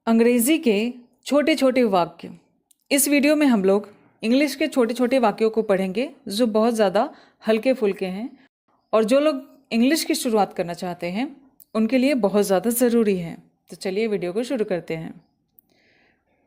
अंग्रेज़ी के छोटे छोटे वाक्य। इस वीडियो में हम लोग इंग्लिश के छोटे छोटे वाक्यों को पढ़ेंगे जो बहुत ज़्यादा हल्के फुल्के हैं और जो लोग इंग्लिश की शुरुआत करना चाहते हैं उनके लिए बहुत ज़्यादा ज़रूरी है। तो चलिए वीडियो को शुरू करते हैं।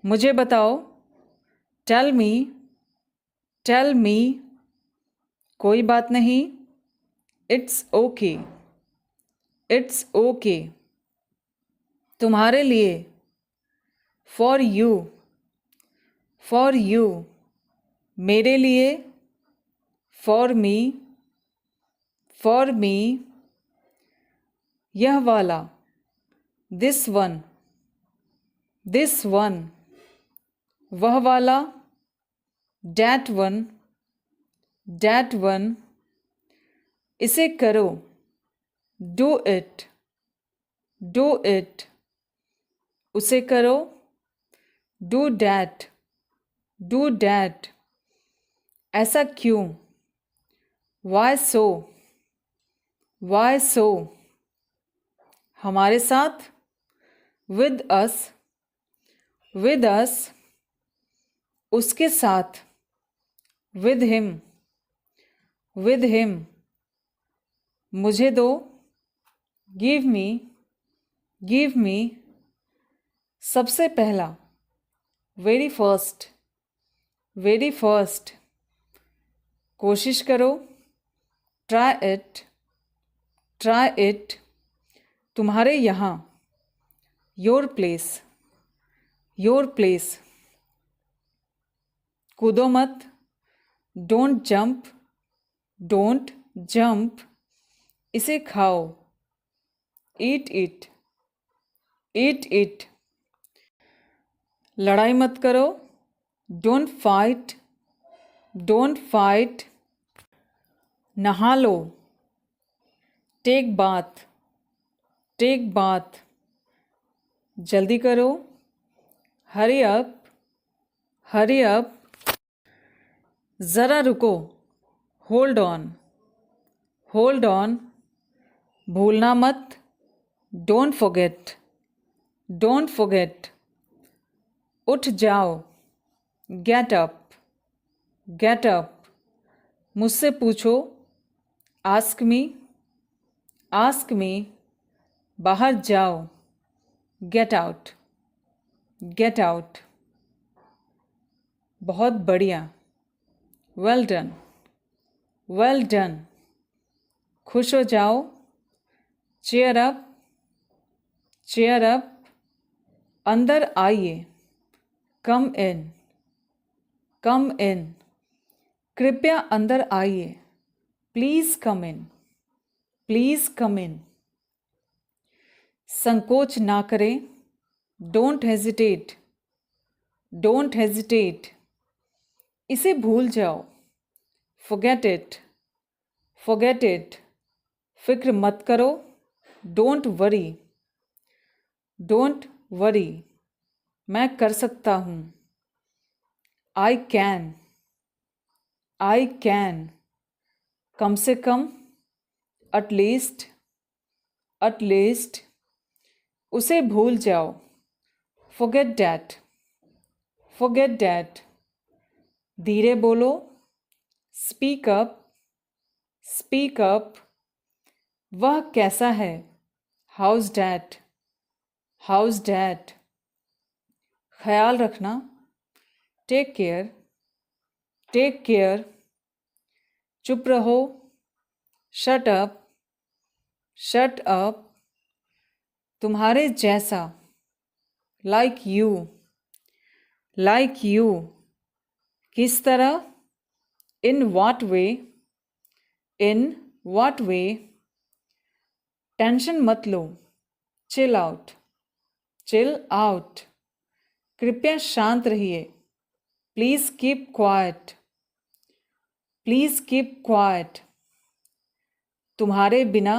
मुझे बताओ, टेल मी, टेल मी, कोई बात नहीं, इट्स ओके, इट्स ओके, तुम्हारे लिए, फॉर यू, फॉर यू, मेरे लिए, फॉर मी, फॉर मी, यह वाला, दिस वन, दिस वन, वह वाला, डैट वन, डैट वन, इसे करो, डू इट, डू इट, उसे करो, डू डैट, डू डैट, ऐसा क्यों, वाई सो, वाई सो, हमारे साथ, विद अस, विद अस, उसके साथ, विद हिम, विद हिम, मुझे दो, गिव मी, गिव मी, सबसे पहला, वेरी फर्स्ट, वेरी फर्स्ट, कोशिश करो, ट्राई इट, ट्राई इट, तुम्हारे यहाँ, योर प्लेस, योर प्लेस, कूदो मत, डोंट जंप, डोंट जंप, इसे खाओ, ईट इट, ईट इट, लड़ाई मत करो, डोंट फाइट, डोंट फाइट, नहा लो, टेक बाथ, टेक बाथ, जल्दी करो, हरी अप, हरी अप, ज़रा रुको, होल्ड ऑन, होल्ड ऑन, भूलना मत, डोंट फॉरगेट, डोंट फॉरगेट, उठ जाओ, गेट अप, गेट अप, मुझसे पूछो, आस्क मी, आस्क मी, बाहर जाओ, गेट आउट, गेट आउट, बहुत बढ़िया, वेल डन, वेल डन, खुश हो जाओ, चेयर अप, चेयर अप, अंदर आइए, कम इन, कम इन, कृपया अंदर आइए, प्लीज़ कम इन, प्लीज़ कम इन, संकोच ना करें, डोंट हेजिटेट, डोंट हेजिटेट, इसे भूल जाओ, फॉरगेट इट, फॉरगेट इट, फिक्र मत करो, डोंट वरी, डोंट वरी, मैं कर सकता हूँ, आई कैन, आई कैन, कम से कम, एट लीस्ट, एट लीस्ट, उसे भूल जाओ, फॉरगेट डैट, फॉरगेट डैट, धीरे बोलो, स्पीक अप, स्पीक अप, वह कैसा है, हाउस डैट, हाउस डैट, ख्याल रखना, टेक केयर, टेक केयर, चुप रहो, शट अप, शट अप, तुम्हारे जैसा, लाइक यू, लाइक यू, किस तरह, in what way, in what way, tension मत लो, चिल आउट, चिल आउट, कृपया शांत रहिए, please keep quiet, please keep quiet, तुम्हारे बिना,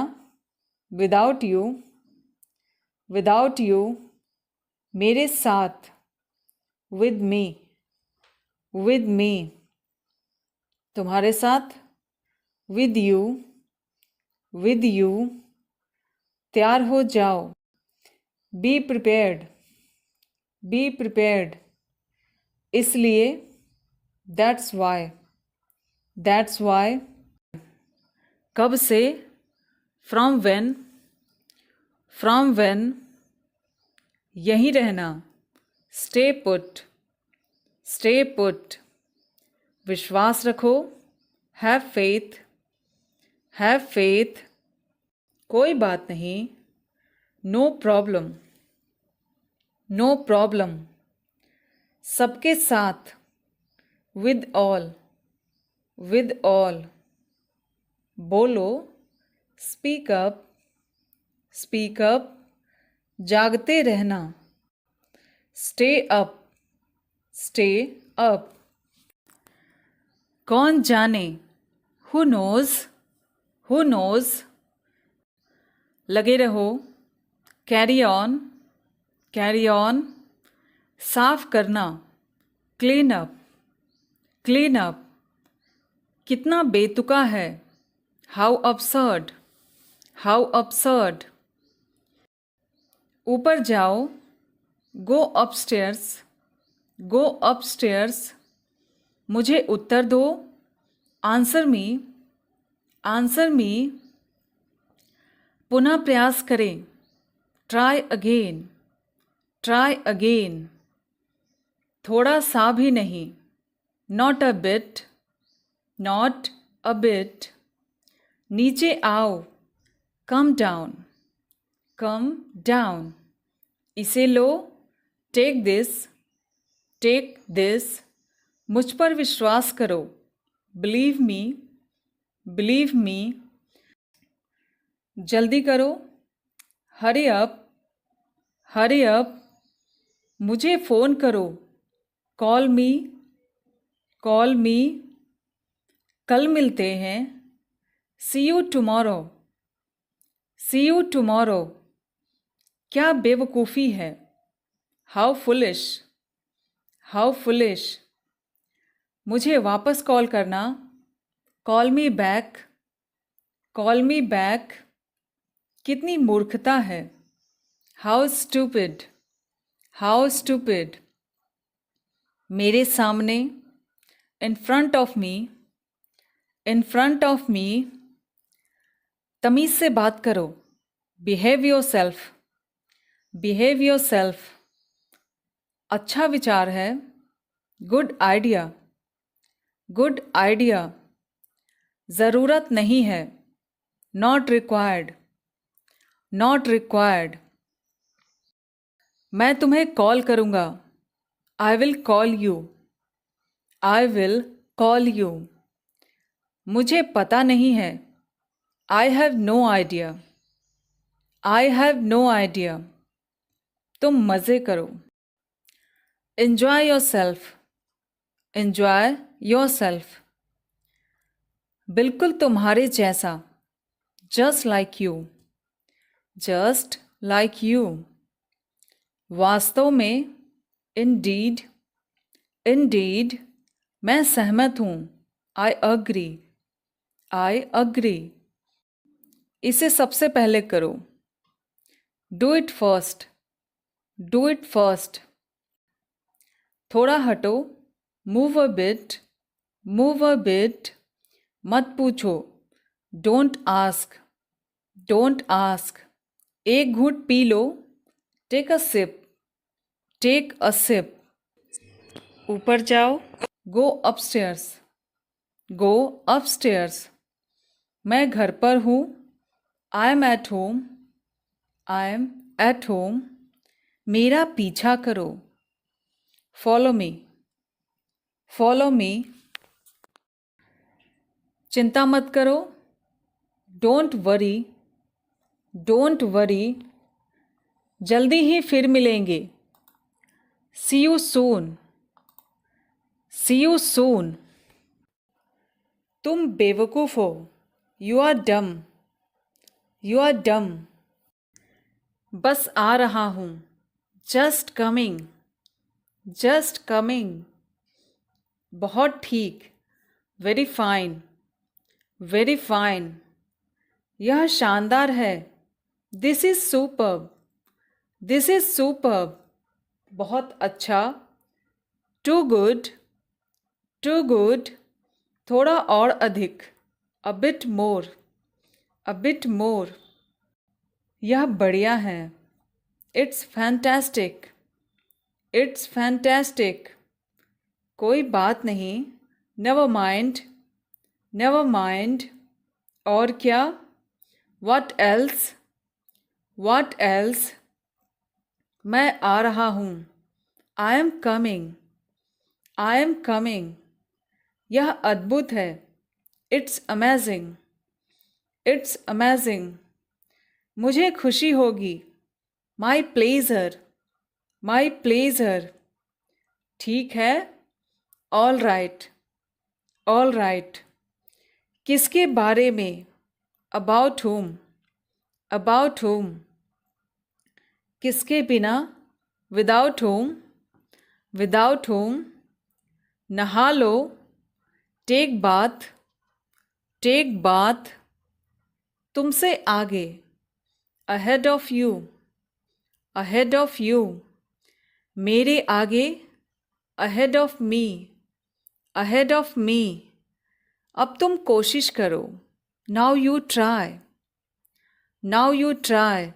विदाउट यू, विदाउट यू, मेरे साथ, विद मी, विद मी, तुम्हारे साथ, विद यू, विद यू, तैयार हो जाओ, बी प्रिपेयर्ड, बी प्रिपेयर्ड, इसलिए, दैट्स वाई, कब से, फ्रॉम व्हेन, यहीं रहना, स्टे पुट, विश्वास रखो, हैव फेथ, कोई बात नहीं, नो प्रॉब्लम, सबके साथ, विद ऑल, बोलो, स्पीक अप, जागते रहना, स्टे अप, कौन जाने, हु नोज, लगे रहो, कैरी ऑन, साफ करना, क्लीन अप, कितना बेतुका है, हाउ अपसर्ड, ऊपर जाओ, गो अपस्टेयर्स, मुझे उत्तर दो, आंसर मी, पुनः प्रयास करें, ट्राई अगेन, थोड़ा सा भी नहीं, नॉट अ बिट, नीचे आओ, कम डाउन, इसे लो, टेक दिस, मुझ पर विश्वास करो, बिलीव मी, जल्दी करो, हरी अप, मुझे फ़ोन करो, कॉल मी, कल मिलते हैं, सी यू टुमारो, क्या बेवकूफ़ी है, हाउ फुलिश, मुझे वापस कॉल करना, कॉल मी बैक, कितनी मूर्खता है, हाउ स्टूपिड, मेरे सामने, इन फ्रंट ऑफ मी, तमीज़ से बात करो, बिहेव योरसेल्फ, अच्छा विचार है, गुड आइडिया, ज़रूरत नहीं है, नॉट रिक्वायर्ड, मैं तुम्हें कॉल करूँगा, आई विल कॉल यू, मुझे पता नहीं है, आई हैव नो आइडिया, तुम मज़े करो, एन्जॉय योरसेल्फ, बिल्कुल तुम्हारे जैसा, जस्ट लाइक यू, वास्तव में, इंडीड, मैं सहमत हूँ, आई अग्री, इसे सबसे पहले करो, डू इट फर्स्ट, थोड़ा हटो, मूव अ बिट, मत पूछो, डोंट आस्क, एक घूंट पी लो, टेक अ सिप, ऊपर जाओ, गो अपस्टेयर्स, मैं घर पर हूँ, आई एम एट होम, मेरा पीछा करो, फॉलो मी, चिंता मत करो, डोंट वरी, जल्दी ही फिर मिलेंगे, सी यू सून, तुम बेवकूफ़ हो, यू आर डम, बस आ रहा हूँ, जस्ट कमिंग, बहुत ठीक, वेरी फाइन, यह शानदार है, दिस इज सुपर्ब, बहुत अच्छा, टू गुड, टू गुड, थोड़ा और अधिक, a bit more, a bit more, यह बढ़िया है, इट्स फैंटास्टिक, इट्स फैंटास्टिक, कोई बात नहीं, नेवर माइंड, नेवर माइंड, और क्या, व्हाट एल्स, व्हाट एल्स, मैं आ रहा हूँ, I am coming, I am coming, यह अद्भुत है, इट्स अमेजिंग, इट्स अमेजिंग, मुझे खुशी होगी, माई प्लेजर, माई प्लेजर, ठीक है, ऑल राइट, ऑल राइट, किसके बारे में, अबाउट whom, अबाउट whom, किसके बिना, विदाउट whom, विदाउट whom, नहा लो, टेक बाथ, टेक बाथ, तुमसे आगे, ahead of you, ahead of you, मेरे आगे, ahead of me, ahead of me, अब तुम कोशिश करो, now you try, now you try,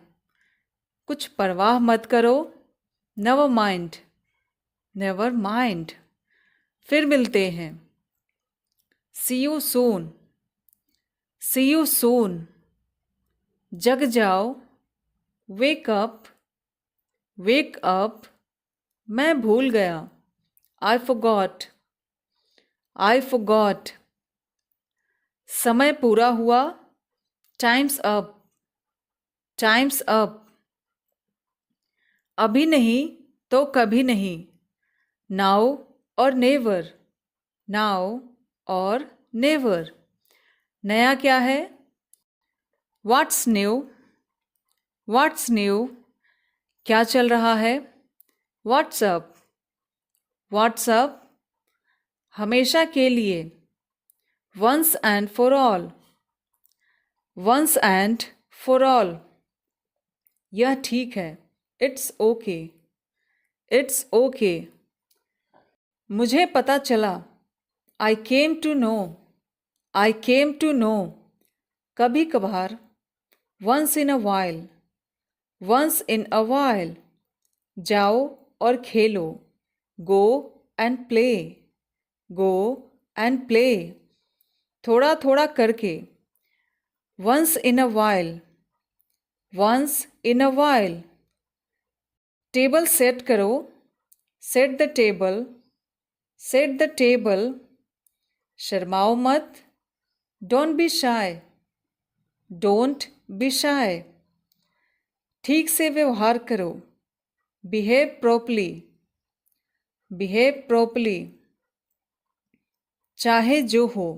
कुछ परवाह मत करो, नेवर माइंड, नेवर माइंड, फिर मिलते हैं, सी you soon, C you soon, जग जाओ, वेक अप, वेक अप, मैं भूल गया, आई फॉरगॉट, आई फॉरगॉट, समय पूरा हुआ, टाइम्स अप, टाइम्स अप, अभी नहीं तो कभी नहीं, नाउ और नेवर, नाउ और नेवर, नया क्या है, व्हाट्स न्यू, व्हाट्स न्यू, क्या चल रहा है, व्हाट्सअप, व्हाट्सअप, हमेशा के लिए, once and for all, once and for all, यह ठीक है, इट्स ओके, इट्स ओके, मुझे पता चला, I came to know, I came to know, कभी कभार, once in a while, once in a while, जाओ और खेलो, go and play, go and play, थोड़ा थोड़ा करके, once in a while, once in a while, table set करो, set the table, set the table, शर्माओ मत, don't be shy, don't be shy, ठीक से व्यवहार करो, बिहेव प्रॉपरली, बिहेव प्रॉपरली, चाहे जो हो,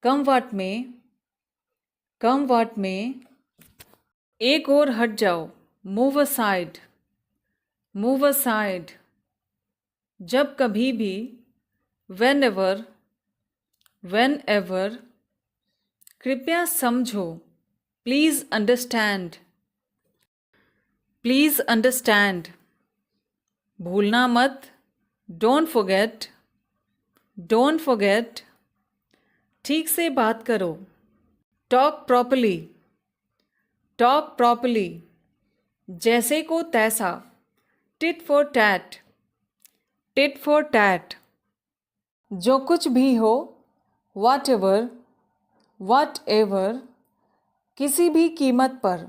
कम वाट में, कम वाट में, एक और हट जाओ, मूव असाइड, मूव असाइड, जब कभी भी, वेन एवर, वेन एवर, कृपया समझो, प्लीज अंडरस्टैंड, प्लीज अंडरस्टैंड, भूलना मत, डोंट फॉरगेट, डोंट फॉरगेट, ठीक से बात करो, टॉक प्रॉपरली, टॉक प्रॉपरली, जैसे को तैसा, tit for tat, tit for tat, जो कुछ भी हो, व्हाट एवर, व्हाट एवर, किसी भी कीमत पर,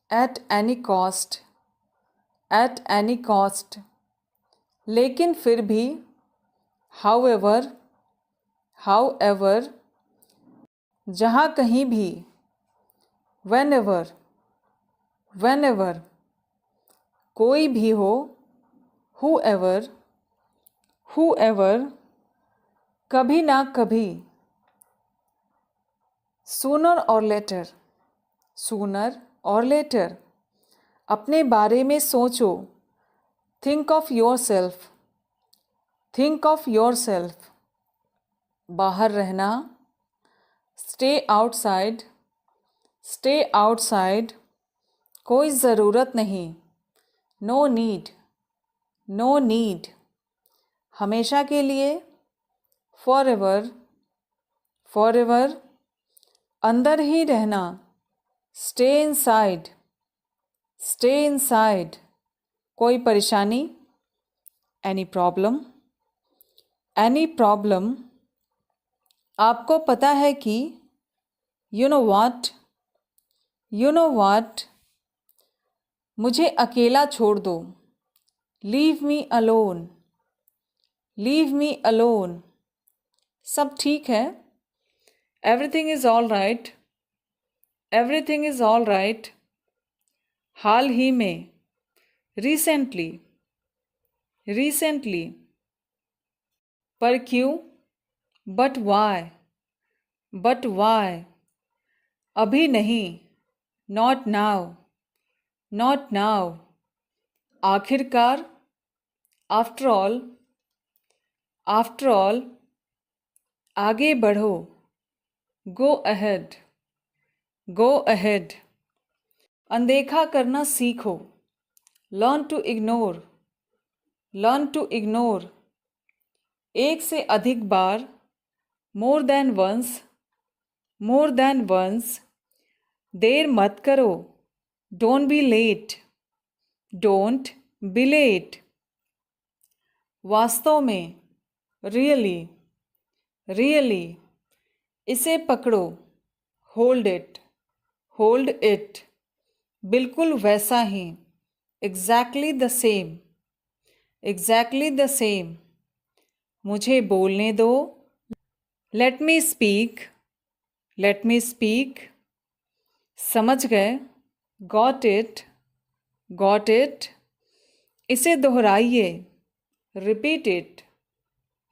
at any cost, at any cost, लेकिन फिर भी, हाउ एवर, हाउ एवर, जहाँ कहीं भी, वेन एवर, वेन एवर, कोई भी हो, हु एवर, हु एवर, कभी ना कभी, सूनर और लेटर, सूनर और लेटर, अपने बारे में सोचो, think of your self, think of your self, बाहर रहना, स्टे आउटसाइड, स्टे आउटसाइड, कोई ज़रूरत नहीं, नो नीड, नो नीड, हमेशा के लिए, फॉरएवर, फॉरएवर, अंदर ही रहना, स्टे इनसाइड, स्टे इनसाइड, कोई परेशानी, एनी प्रॉब्लम, एनी प्रॉब्लम, आपको पता है कि, you know what, you know what, मुझे अकेला छोड़ दो, leave me alone, leave me alone, सब ठीक है, everything is all right, everything is all right, हाल ही में, रिसेंटली, रिसेंटली, पर क्यों, बट वाई, बट वाई, अभी नहीं, नॉट नाउ, नॉट नाउ, आखिरकार, आफ्टर ऑल, आफ्टर ऑल, आगे बढ़ो, गो अहेड, गो अहेड, अनदेखा करना सीखो, learn to ignore, learn to ignore, एक से अधिक बार, more than once, more than once, देर मत करो, don't be late, don't be late, वास्तव में, रियली, रियली, इसे पकड़ो, होल्ड इट, होल्ड इट, बिल्कुल वैसा ही, exactly the same, exactly the same, मुझे बोलने दो, let me speak, let me speak, समझ गए, गॉट इट, गॉट इट, इसे दोहराइए, रिपीट इट,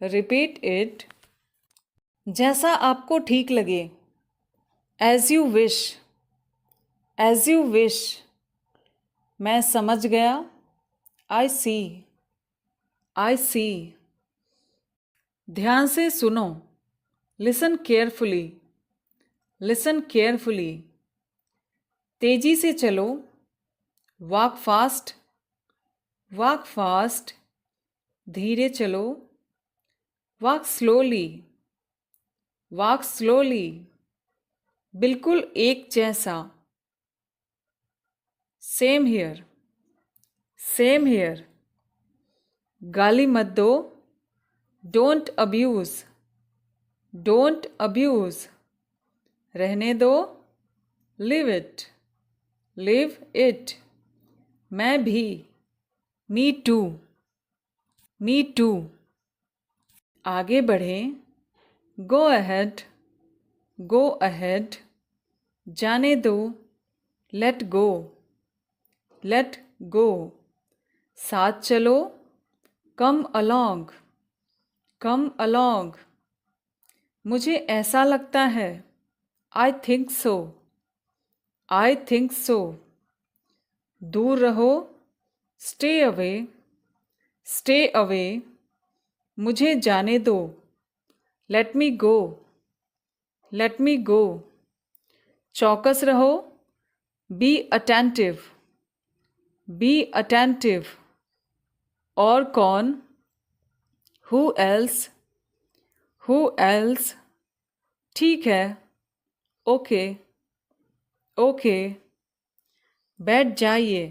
रिपीट इट, जैसा आपको ठीक लगे, as you wish, as you wish, मैं समझ गया, आई सी, आई सी, ध्यान से सुनो, लिसन केयरफुली, लिसन केयरफुली, तेजी से चलो, वॉक फास्ट, वॉक फास्ट, धीरे चलो, वॉक स्लोली, वॉक स्लोली, बिल्कुल एक जैसा, सेम हियर, सेम हियर, गाली मत दो, डोंट अब्यूज, डोंट अब्यूज, रहने दो, लिव इट, लिव इट, मैं भी, मी टू, मी टू, आगे बढ़ें, गो अहेड, गो अहेड, जाने दो, लेट गो, लेट गो, साथ चलो, कम अलोंग, कम अलोंग, मुझे ऐसा लगता है, I think so, I think so, दूर रहो, स्टे अवे, स्टे अवे, मुझे जाने दो, लेट मी गो, लेट मी गो, चौकस रहो, बी अटेंटिव, बी अटेंटिव, और कौन, हु एल्स, हु एल्स, ठीक है, ओके, ओके, बैठ जाइए,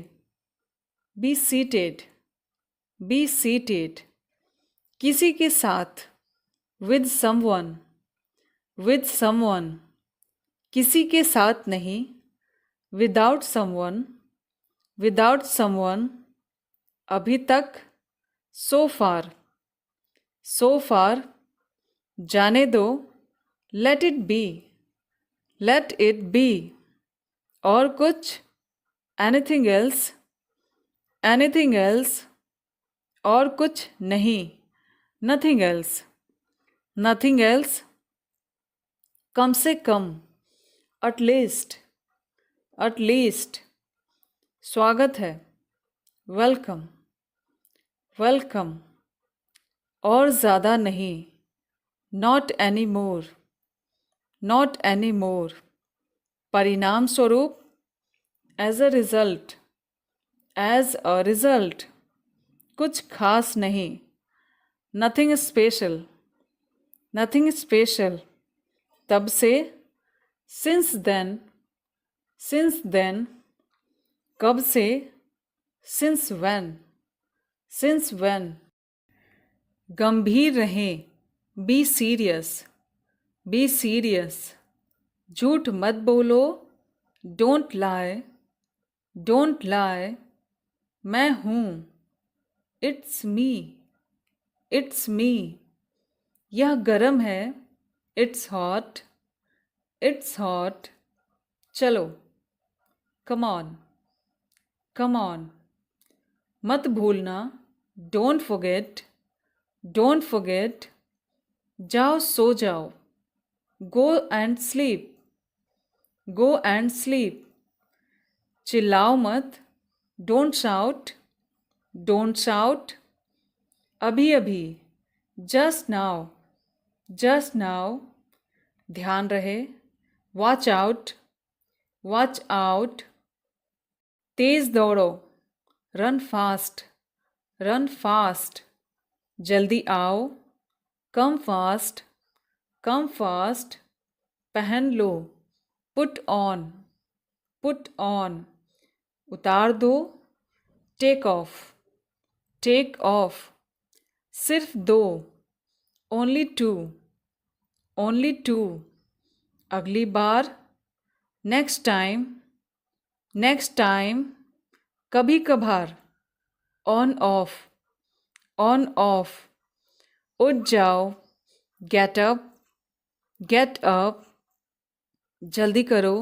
बी सीटेड, बी सीटेड, किसी के साथ, विद समवन, विद समवन, किसी के साथ नहीं, विदाउट समवन, विदाउट समवन, अभी तक, सो फार, सो फार, जाने दो, let it be, let it be, और कुछ, एनीथिंग एल्स, एनीथिंग एल्स, और कुछ नहीं, नथिंग एल्स, नथिंग एल्स, कम से कम, एट लीस्ट, एट लीस्ट, स्वागत है, वेलकम, वेलकम, और ज़्यादा नहीं, not any more, not any more, परिणाम स्वरूप, as a result, as a result, कुछ खास नहीं, नथिंग स्पेशल, नथिंग स्पेशल। तब से, सिंस देन, सिंस देन। कब से, सिंस व्हेन, सिंस व्हेन। गंभीर रहें, बी सीरियस, बी सीरियस। झूठ मत बोलो, डोंट लाई, डोंट लाई। मैं हूँ, इट्स मी, इट्स मी। यह गर्म है, इट्स हॉट, इट्स हॉट। चलो, कम ऑन, कम ऑन। मत भूलना, डोंट फॉरगेट, डोंट फॉरगेट। जाओ सो जाओ, go and sleep, go and sleep. चिल्लाओ मत, डोंट शाउट, डोंट शाउट। अभी अभी, जस्ट नाउ, जस्ट नाउ। ध्यान रहे, वॉच आउट, वॉच आउट। तेज दौड़ो, रन फास्ट, रन फास्ट। जल्दी आओ, कम फास्ट, कम फास्ट। पहन लो, पुट ऑन, पुट ऑन। उतार दो, टेक ऑफ, टेक ऑफ। सिर्फ दो, ओनली टू, ओनली टू। अगली बार, नेक्स्ट टाइम, नेक्स्ट टाइम। कभी कभार, ऑन ऑफ, ऑन ऑफ। उठ जाओ, गेट अप, गेट अप। जल्दी करो,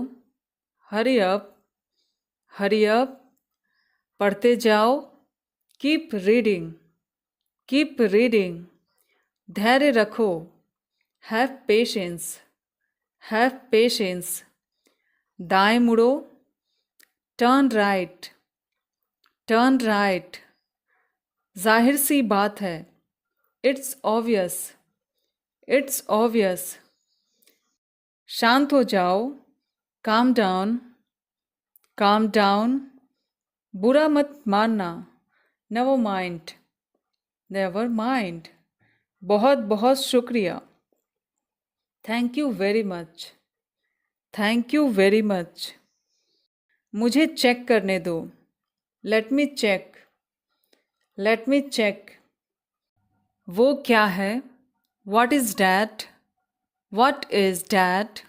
हरी अप, हरी अप। पढ़ते जाओ, कीप रीडिंग, कीप रीडिंग। धैर्य रखो, हैव पेशेंस, हैव पेशेंस। दाएं मुड़ो, टर्न राइट, टर्न राइट। जाहिर सी बात है, इट्स ऑब्वियस, इट्स ऑब्वियस। शांत हो जाओ, काम डाउन, काम डाउन। बुरा मत मानना, नेवर माइंड, नेवर माइंड। बहुत बहुत शुक्रिया, thank you very much, thank you very much. मुझे चेक करने दो, let me check, let me check. वो क्या है, what is that, what is that.